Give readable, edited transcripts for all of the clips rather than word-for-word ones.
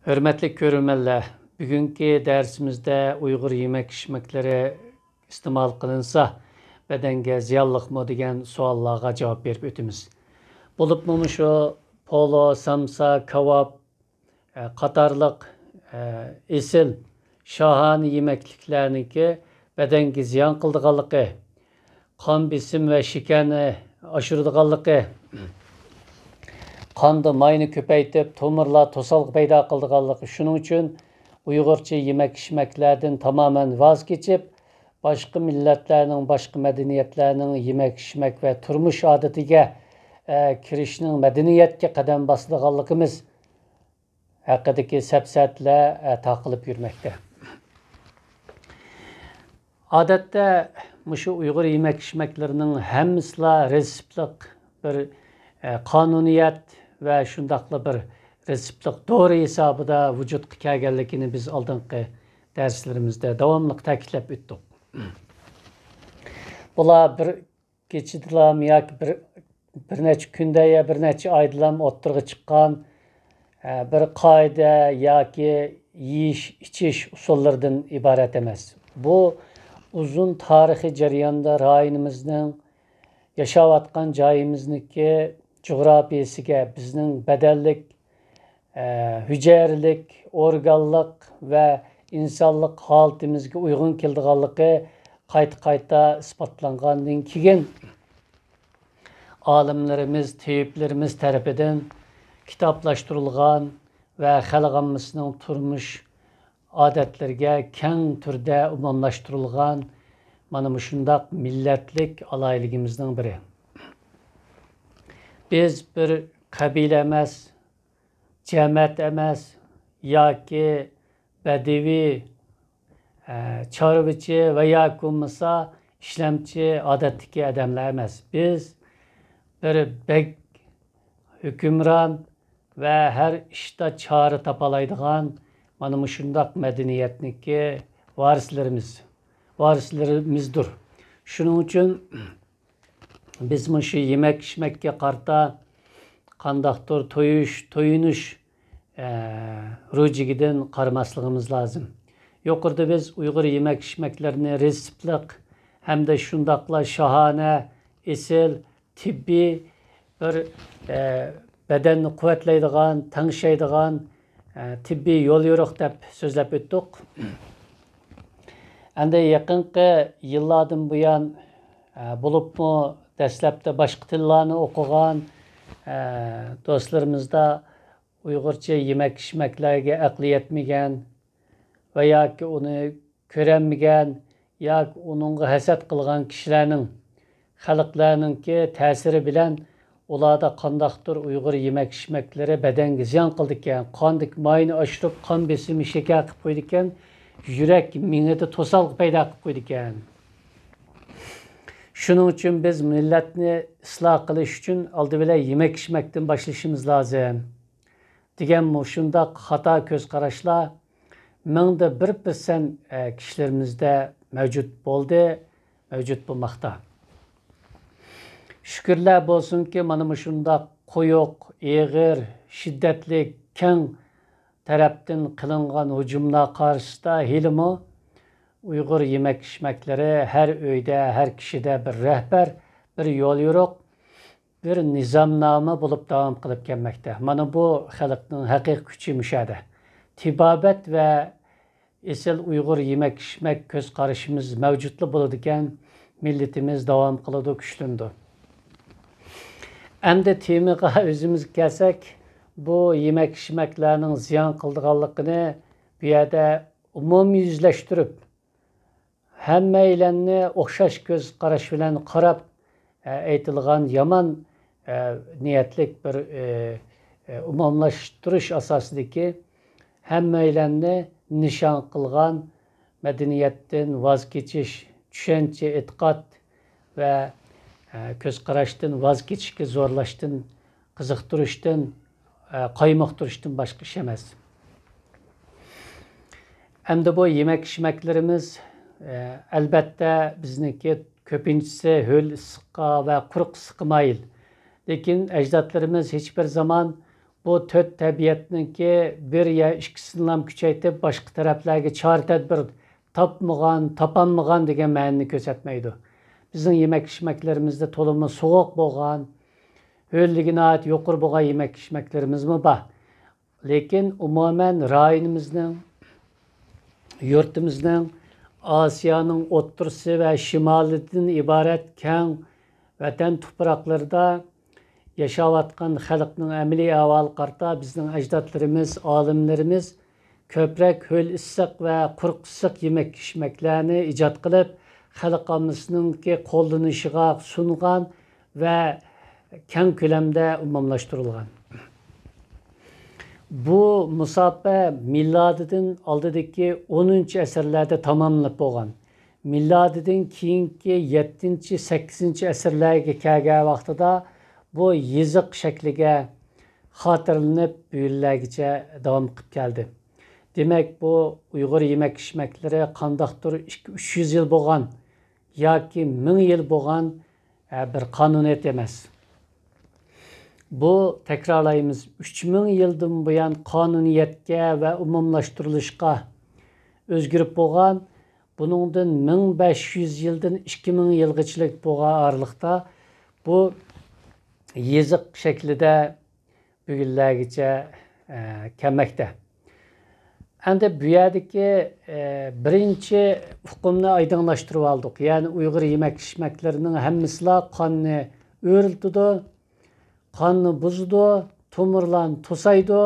Hürmetli görürmenler, bugünkü dersimizde Uygur yemek-içmekleri istimal kılınsa bedenge ziyallık mı degan savollarga javob berib o'tamiz. Bo'libmi shu polo, samsa, kebab qatorliq esil shohona yemekliklarniki bedenge ziyon qildiganligi, qon besim va shakarni oshiradiganligi, qanda mayni ko'paytib, tomirlar to'salg'i paydo qildiganligi. Shuning uchun Uyg'urcha yemek-içmeklerden tamamen vazgeçip başka milletlerinin, başka medeniyetlerinin yemek-içmek ve turmuş adetiga kirishning medeniyetga qadam bosadiganligimiz haqidagi sapsatlar taqilib yurmoqda. Odatda mushu Uyg'ur yemek-içmeklerinin hammasila reseptlik bir qonuniyat ve shundaqli bir reseptlik doğru hesabida vücutga kelganligini biz oldingi darslerimizde davomli ta'kidlab o'tdik. Bular bir kechidala yoki bir necha kunda ya bir necha oyda o'ttirg'i chiqqan bir qoida yoki yeyish ichish usullaridan iborat emas. Bu uzun tarixiy jarayonda rayonimizning yashayotgan joyimizniki coğrafiyasiga, bizning badallik, hücrəlik, organlıq və insanlıq halatimizga uyğun keldiganligi qayta isbotlangandan keyin olimlarimiz, tabiblarimiz tarafidan kitoblaştirilgan və xalq ommasining turmush odatlariga keng turda umumlashtirilgan mana shundaq millatlik alayligimizning biri. Biz bir qabila emas, cəmiyyət emas, yoki badivi, çarvıçı və yoki bo'lmasa ishlamchi odatdagi odamlar emas. Biz bir bek hukmron va har ishda chora topalaydigan mana shundaq madaniyatniki varislarimizdir. Shuning uchun biz shu yemek-içmekka qarta qandaqdir toyunuş rujigidan qaramasligimiz lozim. Yuqorida biz Uyg'ur yemek-içmeklerini reseptlik hamda shundaqla shohona, esil, tibbiy bir badanni quvvatlaydigan, tangshaydigan tibbiy yo'l yo'riq deb so'zlab o'tdik. Endi yaqinqi yillardan buyon bo'libmi dastlabda boshqa tillarni o'qigan do'stlarimizda Uyg'urcha yemek-içmeklarga aqli yetmagan va yoki uni ko'rolmagan yoki uningga hasad qilgan kishilarning, xalqlarningki ta'siri bilan ularda qandaqdir Uyg'ur yemek-içmeklari badanga ziyon qildi ekan, qondik mayni oshirib, qon besimi shakar qilib qo'ydi ekan, yurak miyada to'salg'i paydo qilib qo'ydi ekan. Shuning uchun biz millatni isloh qilish uchun oldivela yemek-içmekdan boshlashimiz lozim degan shundaq xato ko'z qarashlar 1% kishilarimizda mavjud bo'ldi, mavjud bo'lmoqda. Shukrlar bo'lsinki, mana shundaq qo'yiq, eg'ir, shiddatli, keng tarafdan qilingan hujumlar qarshisida hilmi Uyg'ur yemek-içmekleri her öyde, her kişide bir rehber, bir yol yo'riq, bir nizamnoma bo'lib davom qilib kelmoqda. Mana bu xalqning haqiqiy kuchi mushada. Tibobat va esil Uyg'ur yemek-içmek ko'z qarashimiz mavjudli bo'ladi ekan, millatimiz davom qiladi, kuchlandi. Endi temaga o'zimiz kelsak, bu yemek-içmeklarning ziyon qildiganligini bu yerda umumyuzlashtirib hammaylarni o'xshash ko'z qarash bilan qarab aytilgan yomon niyatlik bir umumlashtirish asosidagi hammaylarni nishon qilgan madaniyatdan voz kechish, tushuncha, e'tiqod va ko'z qarashdan voz kechishga zo'rlashdan, qiziqtirishdan, qaymoqtirishdan boshqa ish emas. Endi bu yemek-içmeklerimiz albatta bizniki ko'pinchisi ho'l issiqqa va quruq issiqqa moyil. Lekin ajdodlarimiz hech bir zaman bu tört tabiatniki bir ya ikkisini ham kuchaytirib boshqa taraflarga chora tadbir tapanmagan degan ma'noni ko'rsatmaydi. Bizning yemek-içmeklerimizde toluma soğuk bo'lgan, ho'lligini ait yuqori bo'lgan yemek-içmeklerimizmi bor. Lekin umuman rayonimizning, yurtimizning Asiyaning o'ttirisi va shimolidan iborat keng vatan tuproqlarida yaşayotgan xalqning amaliy ahvoli qarta bizning ajdodlarimiz, olimlarimiz ko'proq ho'l issiq va quruq issiq yemek-içmeklarni ijod qilib, xalqimizning qo'llanishiga sungan va keng ko'lamda umumlashtirilgan. Bu musobaqa millatidan oldidagi 10-asrlarda tamomlanib bo'lgan. Millatidan keyingi 7-8 asrlarga kelgan vaqtida bu yeziq shakliga xotirlanib yillargacha davom qilib keldi. Demak, bu Uyg'ur yemek-içmekleri qandaqdir 200-300 yil bo'lgan yoki 1000 yil bo'lgan bir qonuniyat emas. Bu tekrarlaymiz 3000 yildan buyon qonuniyatga va umumlashtirilishga o'zgarib bo'lgan. Buningdan 1500 yildan 2000 yilgachilik bo'lgan aralıqda bu yeziq shaklida bugunlargacha kelmoqda. Endi bu yerdagi birinchi hukmni aydınlaştırıp aldık. Yani Uyghur yemek-içmeklerinin hemmisla qonni o'riltidi, qonni buzdi, tomirlarni to'saydi,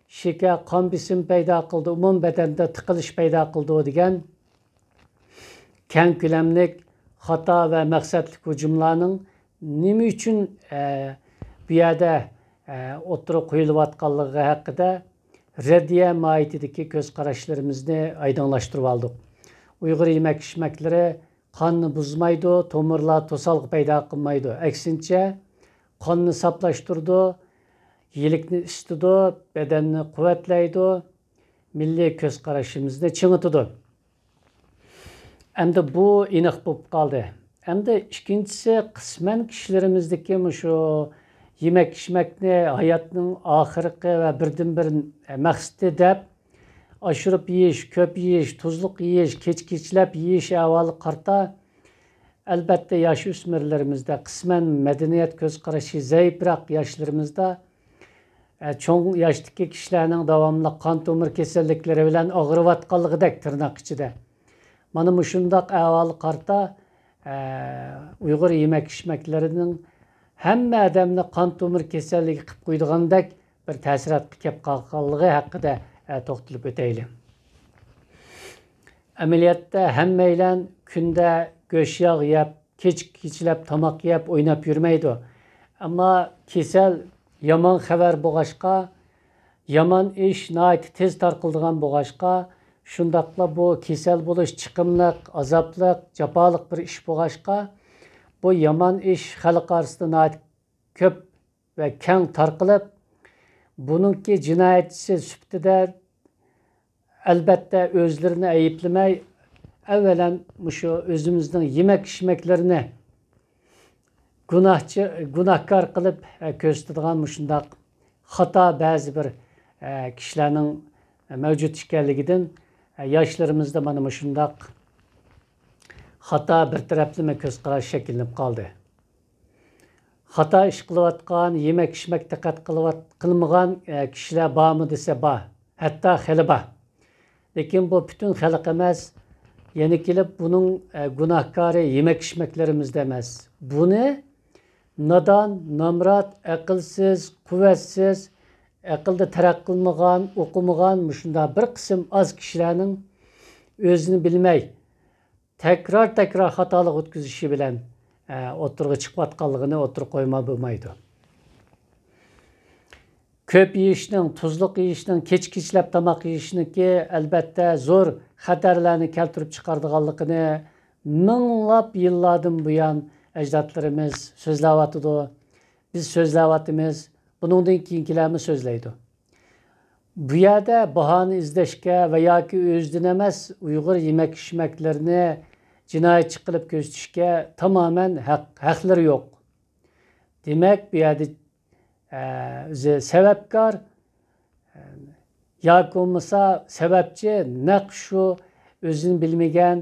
shekar qon besim paydo qildi, umum badanda tiqilish paydo qildi degan keng ko'lamlik xato va maqsadli hujumlarning nima uchun bu yerda o'tirib qo'yilayotganligi haqida reddiye mahiyetideki göz qarashlarimizni aydınlaştırıp aldık. Uyghur yemek-içmekleri qonni buzmaydı, tomirlar to'salg'i paydo qilmaydi. Aksincha, qonni saflashtirdi, yelikni isitidi, badanni quvvatlaydi, milliy ko'z qarashimizni chingitidi. Endi bu aniq bo'lib qoldi. Endi ikkinchisi qisman kishilarimizdagi shu yemek-içmekni hayatning oxirgi va birdan-bir maqsadi deb oshirib yeyish, ko'p yeyish, tuzliq yeyish, kech-kechlab yeyish ahvoli qarta albatta yosh o'smirlarimizda qisman madaniyat ko'z qarashi zaifroq yoshlarimizda cho'ng yoshdagi kishilarning davomli qon tomir kasalliklari bilan og'riyotganligidek tirnoq ichida. Mana shundoq ahvoli qarta Uyg'ur yemek-içmeklarining hamma odamni qon tomir kasalligi qilib qo'ydigandek bir ta'sirotga kelib qolganligi haqida to'xtalib o'tayli. Amaliyotda hammaylar kunda go'sht yog' yeb, kech-kechlab tomoq yeb o'ynab yurmaydi. Ammo kasal yomon xabar bo'lg'ashqa, yomon ish nihoyat tez tarqaladigan bo'lg'ashqa, shundoqla bu kasal bo'lish chiqimliq, azobli, jafoliq bir ish bo'lg'ashqa, bu yomon ish xalq orasida ko'p va keng tarqalib, buningki jinoyatchisi sifatida albatta o'zlarini ayblamay, avvalan shu o'zimizning yemek-içmeklerini gunohkor qilib ko'rsatadigan shundoq xato ba'zi bir kishilarning mavjud ekanligidan yoshlarimizda mana shundoq xato bir taraflama ko'z qarash shakllanib qoldi. Xato ish qilayotgan, yemek-içmek diqqat qilmagan kishilar bormi desa bor, hatto xili bor. Lekin bu butun xalq emas, yana kelib buning gunohkori yemek-içmeklerimizda emas. Buni nodon, nomrod, aqlsiz, quvvatsiz, aqlda taraq qilmagan, o'qimagan shunda bir qism oz kishilarning o'zini bilmay tekrar xatolik o'tkazishi bilan o'tirg'i chiqayotganligini o'tirib qo'yma bo'lmaydi. Ko'p yeyishning, tuzliq yeyishning, kech-kechlab tomoq yeyishniki albatta zo'r xatarlarni keltirib chiqaradiganligini minglab yillardan buyon ajdodlarimiz so'zlayotdi. Biz so'zlayotimiz, buningdan keyingilarni so'zlaydi. Bu yerda bahona izlashga va yoki o'zidan emas Uyg'ur yemek-içmeklerini jinoyatchi qilib ko'rsatishga tamoman haqlari yo'q. Demak, bu yerda o'zi sababkor yoki bo'lmasa sababchi naq shu o'zini bilmagan,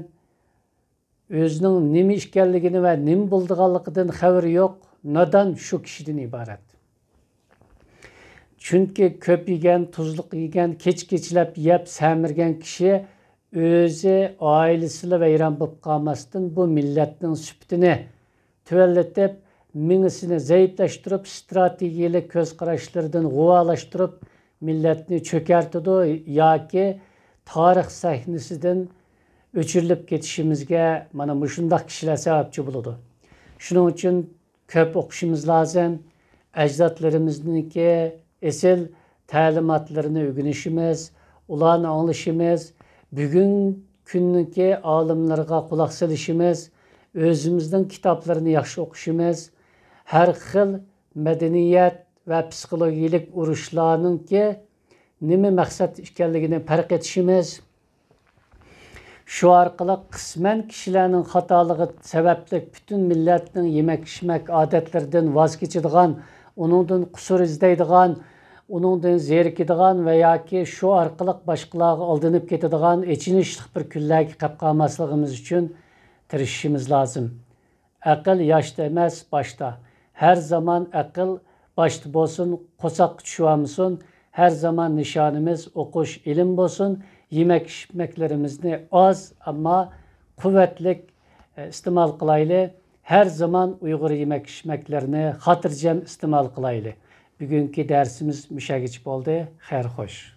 o'zining nima ekanligini va nima bo'lganligidan xabari yo'q nodon shu kishidan iborat. Chunki ko'p yegan, tuzliq yegan, kech-kechlab yeb samirgan kishi o'zi oilasiga vayron bo'lib qolmasdan bu millatning sifatini tuvallatib, mingisini zaiflashtirib, strategiyalik ko'z qarashlaridan g'uvalashtirib, millatni cho'kartidi yoki tarix sahnasidan o'chirilib ketishimizga mana shunday kishilar sababchi bo'ladi. Shuning uchun ko'p o'qishimiz lozim. Ajdodlarimizniki esil ta'limotlarini o'rganishimiz, ularni anglashimiz, bugun kunniki olimlarga quloq solishimiz, o'zimizning kitoblarini yaxshi o'qishimiz, har xil madaniyat va psixologiyalik urushlarningki nima maqsad ekanligini farq etishimiz, shu orqali qisman kishilarning xatoligi sababli butun millatning yemak-ichmak odatlaridan voz kechadigan, uningdan qusur izlaydigan, uningdan zerikadigan va yoki shu orqali boshqalarga aldanib ketadigan echinishli bir kunlarga qolib qolmasligimiz uchun tirishishimiz lozim. Aql yoshda emas, boshda. Her zaman aql boshda bo'lsin, qo'soqqa tushib olmasin. Her zaman nishonimiz o'qish, ilm bo'lsin. Yemek-içmeklerimizni az ama kuvvetlik istemal kılaylı. Her zaman Uygur yemek-içmeklerini hatırcam istemal kılaylı. Bugünkü dersimiz müşagiç oldu. Xeyr hoş.